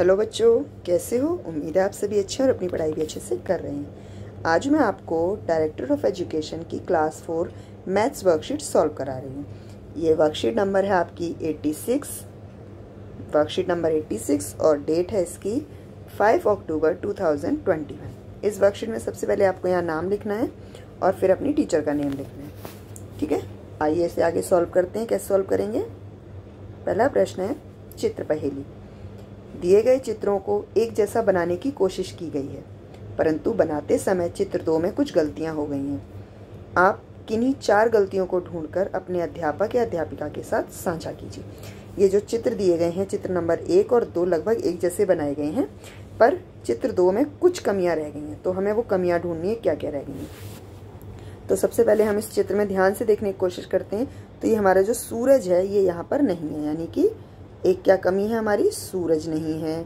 Hello बच्चों, कैसे हो? उम्मीद है आप सभी अच्छे और अपनी पढ़ाई भी अच्छे से कर रहे हैं। आज मैं आपको डायरेक्टर ऑफ एजुकेशन की क्लास 4 मैथ्स वर्कशीट सॉल्व करा रही हूँ। ये वर्कशीट नंबर है आपकी 86, वर्कशीट नंबर 86 और डेट है इसकी 5 अक्टूबर 2021। इस वर्कशीट में सबसे पहले आपको यहाँ नाम लिखना है और फिर अपनी टीचर का नेम लिखना है। ठीक है, आइए इसे आगे सॉल्व करते हैं। कैसे सॉल्व करेंगे? पहला प्रश्न है चित्र पहेली। दिए गए चित्रों को एक जैसा बनाने की कोशिश की गई है, परंतु बनाते समय चित्र 2 में कुछ गलतियां हो गई हैं। आप किन्हीं 4 गलतियों को ढूंढकर अपने अध्यापक या अध्यापिका के साथ साझा कीजिए। ये जो चित्र दिए गए हैं, चित्र नंबर 1 और 2 लगभग एक जैसे बनाए गए हैं, पर चित्र 2 में कुछ कमियां रह गई हैं, तो हमें वो कमियां ढूंढनी है, क्या क्या रह गई हैं। तो सबसे पहले हम इस चित्र में ध्यान से देखने की कोशिश करते हैं। तो ये हमारा जो सूरज है ये यहाँ पर नहीं है, यानी कि एक क्या कमी है हमारी, सूरज नहीं है।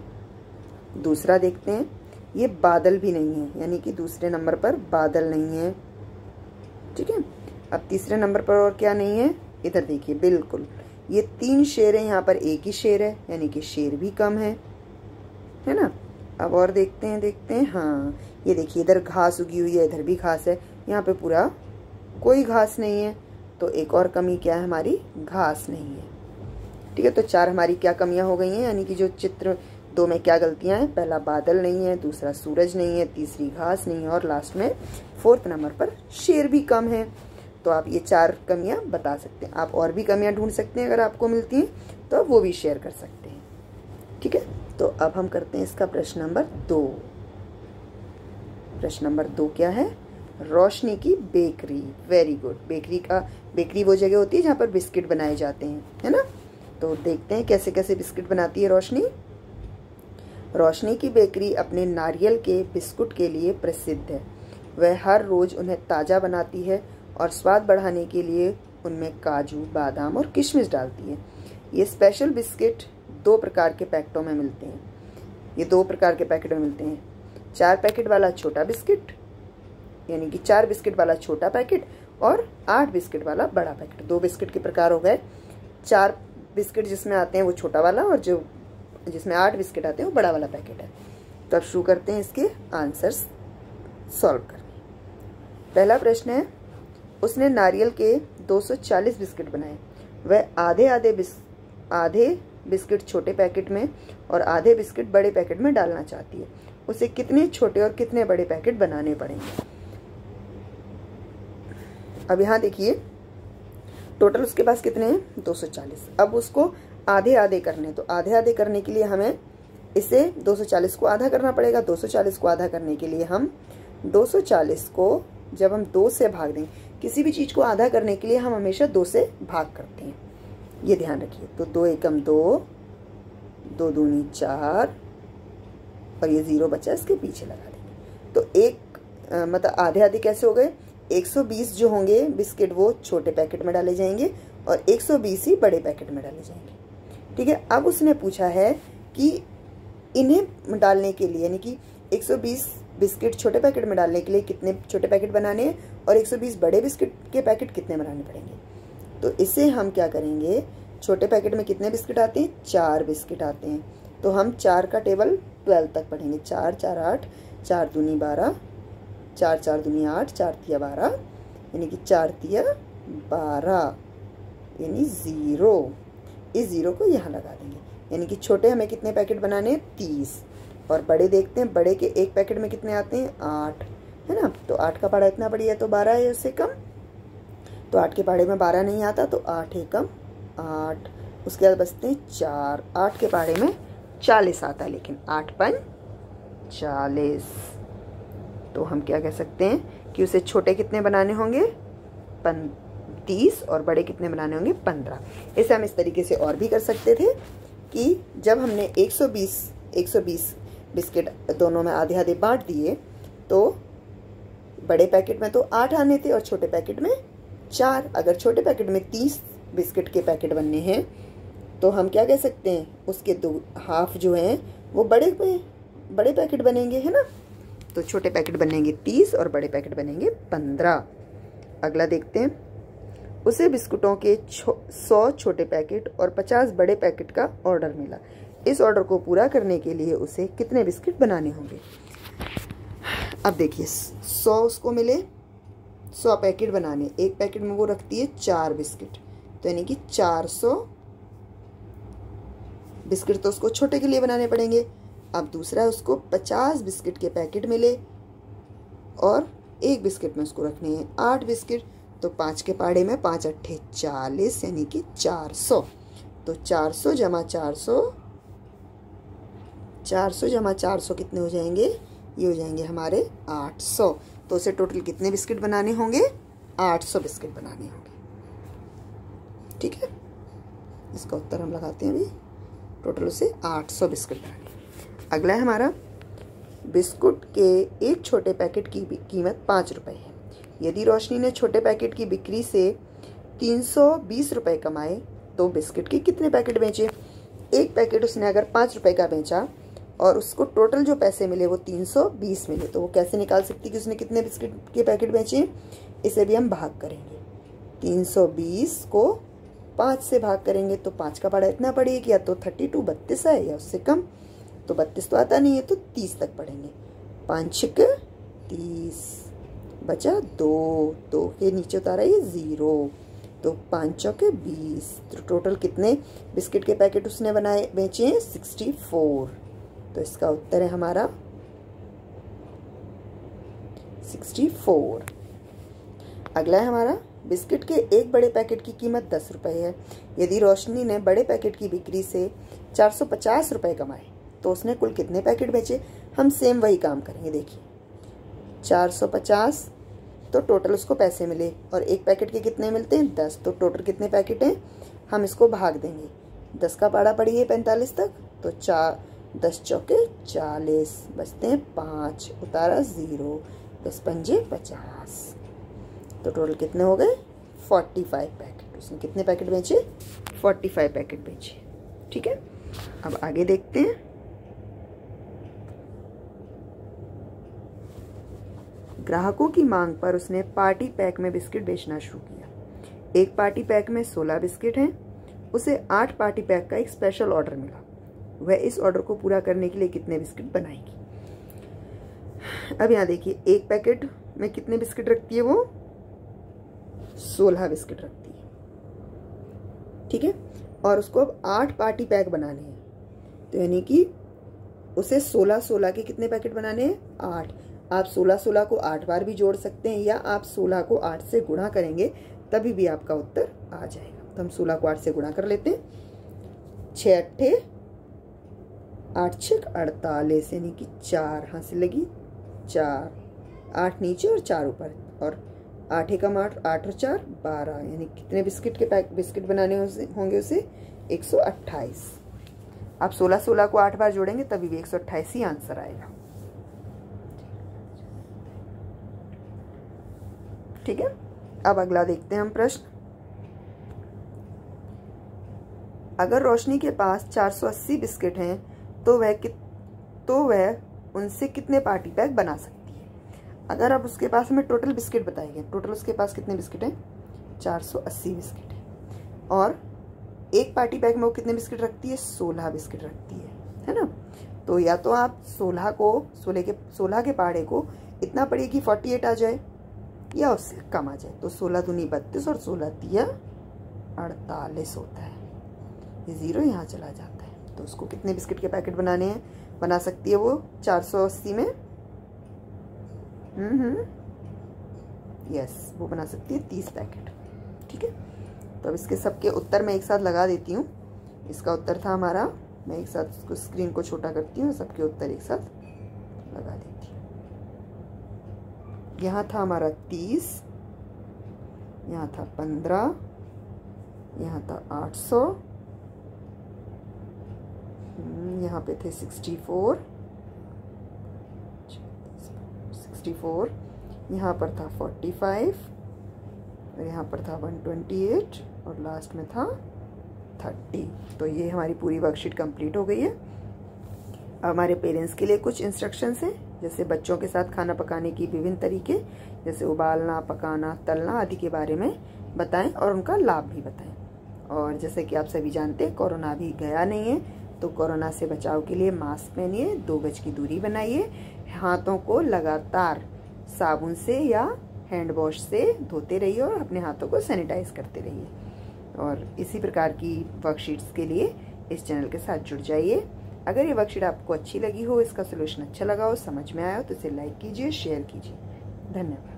दूसरा देखते हैं, ये बादल भी नहीं है, यानी कि दूसरे नंबर पर बादल नहीं है। ठीक है, अब तीसरे नंबर पर और क्या नहीं है, इधर देखिए, बिल्कुल ये 3 शेर है, यहाँ पर एक ही शेर है, यानी कि शेर भी कम है ना। अब और देखते हैं, हाँ ये देखिए, इधर घास उगी हुई है, इधर भी घास है, यहाँ पे पूरा कोई घास नहीं है। तो एक और कमी क्या है हमारी, घास नहीं है। ठीक है, तो 4 हमारी क्या कमियां हो गई हैं, यानी कि जो चित्र 2 में क्या गलतियां हैं, पहला बादल नहीं है, दूसरा सूरज नहीं है, तीसरी घास नहीं है और लास्ट में 4th नंबर पर शेर भी कम है। तो आप ये 4 कमियां बता सकते हैं। आप और भी कमियां ढूंढ सकते हैं, अगर आपको मिलती हैं तो आप वो भी शेयर कर सकते हैं। ठीक है, तो अब हम करते हैं इसका प्रश्न नंबर 2। प्रश्न नंबर 2 क्या है, रोशनी की बेकरी। Very good. बेकरी वो जगह होती है जहाँ पर बिस्किट बनाए जाते हैं, है ना। तो देखते हैं कैसे कैसे बिस्किट बनाती है रोशनी। रोशनी की बेकरी अपने नारियल के बिस्कुट के लिए प्रसिद्ध है। वह हर रोज उन्हें ताज़ा बनाती है और स्वाद बढ़ाने के लिए उनमें काजू, बादाम और किशमिश डालती है। ये स्पेशल बिस्किट 2 प्रकार के पैकेटों में मिलते हैं। ये 2 प्रकार के पैकेटों में मिलते हैं। 4 पैकेट वाला छोटा बिस्किट, यानी कि 4 बिस्किट वाला छोटा पैकेट और 8 बिस्किट वाला बड़ा पैकेट। 2 बिस्किट के प्रकार हो गए। 4 बिस्किट जिसमें आते हैं वो छोटा वाला, और जो जिसमें 8 बिस्किट आते हैं वो बड़ा वाला पैकेट है। तो अब शुरू करते हैं इसके आंसर्स सॉल्व करने। पहला प्रश्न है, उसने नारियल के 240 बिस्किट बनाए। वह आधे बिस्किट छोटे पैकेट में और आधे बिस्किट बड़े पैकेट में डालना चाहती है। उसे कितने छोटे और कितने बड़े पैकेट बनाने पड़ेंगे? अब यहाँ देखिए, टोटल उसके पास कितने हैं, 240। अब उसको आधे आधे करने, तो आधे आधे करने के लिए हमें इसे 240 को आधा करना पड़ेगा। 240 को आधा करने के लिए हम 240 को जब हम 2 से भाग दें, किसी भी चीज को आधा करने के लिए हम हमेशा 2 से भाग करते हैं, ये ध्यान रखिए। तो 2 एकम 2, 2 दूनी 4 और ये 0 बचा, इसके पीछे लगा देंगे। तो मतलब आधे आधे कैसे हो गए, 120 जो होंगे बिस्किट वो छोटे पैकेट में डाले जाएंगे और 120 ही बड़े पैकेट में डाले जाएंगे। ठीक है, अब उसने पूछा है कि इन्हें डालने के लिए, यानी कि 120 बिस्किट छोटे पैकेट में डालने के लिए कितने छोटे पैकेट बनाने हैं और 120 बड़े बिस्किट के पैकेट कितने बनाने पड़ेंगे। तो इसे हम क्या करेंगे, छोटे पैकेट में कितने बिस्किट आते हैं, 4 बिस्किट आते हैं। तो हम 4 का टेबल 12 तक पढ़ेंगे। 4 4 8, 4 दूनी 12, 4 4 दूनी 8, 4 तिया 12, यानी कि 4 तिया 12, यानी 0। इस 0 को यहाँ लगा देंगे, यानी कि छोटे हमें कितने पैकेट बनाने हैं, 30। और बड़े देखते हैं, बड़े के एक पैकेट में कितने आते हैं, 8, है ना। तो 8 का पहाड़ा इतना बढ़िया, तो 12 है उससे कम। तो 8 के पहाड़े में 12 नहीं आता, तो 8 एकम 8। उसके बाद बचते हैं 4। 8 के पहाड़े में 40 आता है, लेकिन 8 पंच 40। तो हम क्या कह सकते हैं कि उसे छोटे कितने बनाने होंगे, 30, और बड़े कितने बनाने होंगे, 15। इसे हम इस तरीके से और भी कर सकते थे कि जब हमने 120 बिस्किट दोनों में आधे आधे बांट दिए, तो बड़े पैकेट में तो 8 आने थे और छोटे पैकेट में 4। अगर छोटे पैकेट में 30 बिस्किट के पैकेट बनने हैं, तो हम क्या कह सकते हैं, उसके 2 हाफ जो हैं वो बड़े पैकेट बनेंगे, है ना। तो छोटे पैकेट बनेंगे 30 और बड़े पैकेट बनेंगे 15। अगला देखते हैं, उसे बिस्कुटों के 100 छोटे पैकेट और 50 बड़े पैकेट का ऑर्डर मिला। इस ऑर्डर को पूरा करने के लिए उसे कितने बिस्किट बनाने होंगे। अब देखिए 100 उसको मिले, 100 पैकेट बनाने, एक पैकेट में वो रखती है 4 बिस्किट, तो यानी कि 400 बिस्किट तो उसको छोटे के लिए बनाने पड़ेंगे। अब दूसरा उसको 50 बिस्किट के पैकेट मिले और एक बिस्किट में उसको रखने हैं 8 बिस्किट, तो 5 के पाड़े में 5 अट्ठे 40 यानी कि 400। तो 400 जमा 400, 400 जमा 400 कितने हो जाएंगे, ये हो जाएंगे हमारे 800। तो उसे टोटल कितने बिस्किट बनाने होंगे, 800 बिस्किट बनाने होंगे। ठीक है, इसका उत्तर हम लगाते हैं अभी। टोटल उसे 800 बिस्किट बनाने। अगला है हमारा, बिस्कुट के एक छोटे पैकेट की कीमत 5 रुपए है। यदि रोशनी ने छोटे पैकेट की बिक्री से 320 रुपए कमाए तो बिस्किट के कितने पैकेट बेचे। एक पैकेट उसने अगर 5 रुपए का बेचा और उसको टोटल जो पैसे मिले वो 320 मिले, तो वो कैसे निकाल सकती कि उसने कितने बिस्किट के पैकेट बेचे। इसे भी हम भाग करेंगे, 320 को 5 से भाग करेंगे तो 5 का पाड़ा इतना पड़ेगा, या तो 32 32 है या उससे कम, तो 32 तो आता नहीं है तो 30 तक पढ़ेंगे। 5 छिक 30, बचा 2, 2 के नीचे उतारा ये 0, तो 5 चौके 20। तो टोटल कितने बिस्किट के पैकेट उसने बनाए बेचे हैं, 64। तो इसका उत्तर है हमारा 64। अगला है हमारा, बिस्किट के एक बड़े पैकेट की कीमत 10 रुपए है। यदि रोशनी ने बड़े पैकेट की बिक्री से 450 रुपए कमाए तो उसने कुल कितने पैकेट बेचे। हम सेम वही काम करेंगे। देखिए 450 तो टोटल उसको पैसे मिले और एक पैकेट के कितने मिलते हैं, 10, तो टोटल कितने पैकेट हैं, हम इसको भाग देंगे। 10 का पाड़ा पड़िए 45 तक, तो 10 चौके 40, बचते हैं 5, उतारा 0, 10 पंजे 50, तो टोटल कितने हो गए, 45 पैकेट। उसने कितने पैकेट बेचे, 45 पैकेट बेचे। ठीक है, अब आगे देखते हैं। ग्राहकों की मांग पर उसने पार्टी पैक में बिस्किट बेचना शुरू किया। एक पार्टी पैक में 16 बिस्किट हैं। उसे 8 पार्टी पैक का एक स्पेशल ऑर्डर मिला। वह इस ऑर्डर को पूरा करने के लिए कितने बिस्किट बनाएगी। अब यहाँ देखिए, एक पैकेट में कितने बिस्किट रखती है वो, 16 बिस्किट रखती है। ठीक है, और उसको अब 8 पार्टी पैक बनाने हैं, तो यानी कि उसे 16 के कितने पैकेट बनाने हैं, 8। आप 16 को 8 बार भी जोड़ सकते हैं, या आप 16 को 8 से गुणा करेंगे तभी भी आपका उत्तर आ जाएगा। तो हम 16 को 8 से गुणा कर लेते हैं। 6 अट्ठे 8 छिक 48 यानी कि 4 हाथ से लगी 4, 8 नीचे और 4 ऊपर, और 8 एकम 8, 8 और 4 12, यानी कितने बिस्किट के बिस्किट बनाने होंगे उसे, 128। आप 16 को 8 बार जोड़ेंगे तभी भी 128 ही आंसर आएगा। ठीक है, अब अगला देखते हैं हम प्रश्न। अगर रोशनी के पास 480 बिस्किट हैं तो वह उनसे कितने पार्टी पैक बना सकती है। अगर अब उसके पास हमें टोटल बिस्किट बताए गए, टोटल उसके पास कितने बिस्किट हैं, 480 बिस्किट है, और एक पार्टी पैक में वो कितने बिस्किट रखती है, 16 बिस्किट रखती है ना। तो या तो आप 16 के पाड़े को इतना पड़े कि 48 आ जाए या उससे कम आ जाए, तो 16 दूनी 32 और 16 तिया 48 होता है। ये 0 यहाँ चला जाता है, तो उसको कितने बिस्किट के पैकेट बनाने हैं, बना सकती है वो 480 में, यस, वो बना सकती है 30 पैकेट। ठीक है, तो अब इसके सबके उत्तर मैं एक साथ लगा देती हूँ। इसका उत्तर था हमारा, मैं एक साथ इसको स्क्रीन को छोटा करती हूँ, सबके उत्तर एक साथ लगा देती हूँ। यहाँ था हमारा 30, यहाँ था 15, यहाँ था 800, यहाँ पे थे 64, यहाँ पर था 45, और यहाँ पर था 128, और लास्ट में था 30। तो ये हमारी पूरी वर्कशीट कंप्लीट हो गई है। अब हमारे पेरेंट्स के लिए कुछ इंस्ट्रक्शंस हैं, जैसे बच्चों के साथ खाना पकाने की विभिन्न तरीके, जैसे उबालना, पकाना, तलना आदि के बारे में बताएं और उनका लाभ भी बताएं। और जैसे कि आप सभी जानते हैं, कोरोना अभी गया नहीं है, तो कोरोना से बचाव के लिए मास्क पहनिए, 2 गज की दूरी बनाइए, हाथों को लगातार साबुन से या हैंड वॉश से धोते रहिए और अपने हाथों को सैनिटाइज करते रहिए। और इसी प्रकार की वर्कशीट्स के लिए इस चैनल के साथ जुड़ जाइए। अगर ये वर्कशीट आपको अच्छी लगी हो, इसका सोल्यूशन अच्छा लगा हो, समझ में आया हो, तो इसे लाइक कीजिए, शेयर कीजिए। धन्यवाद।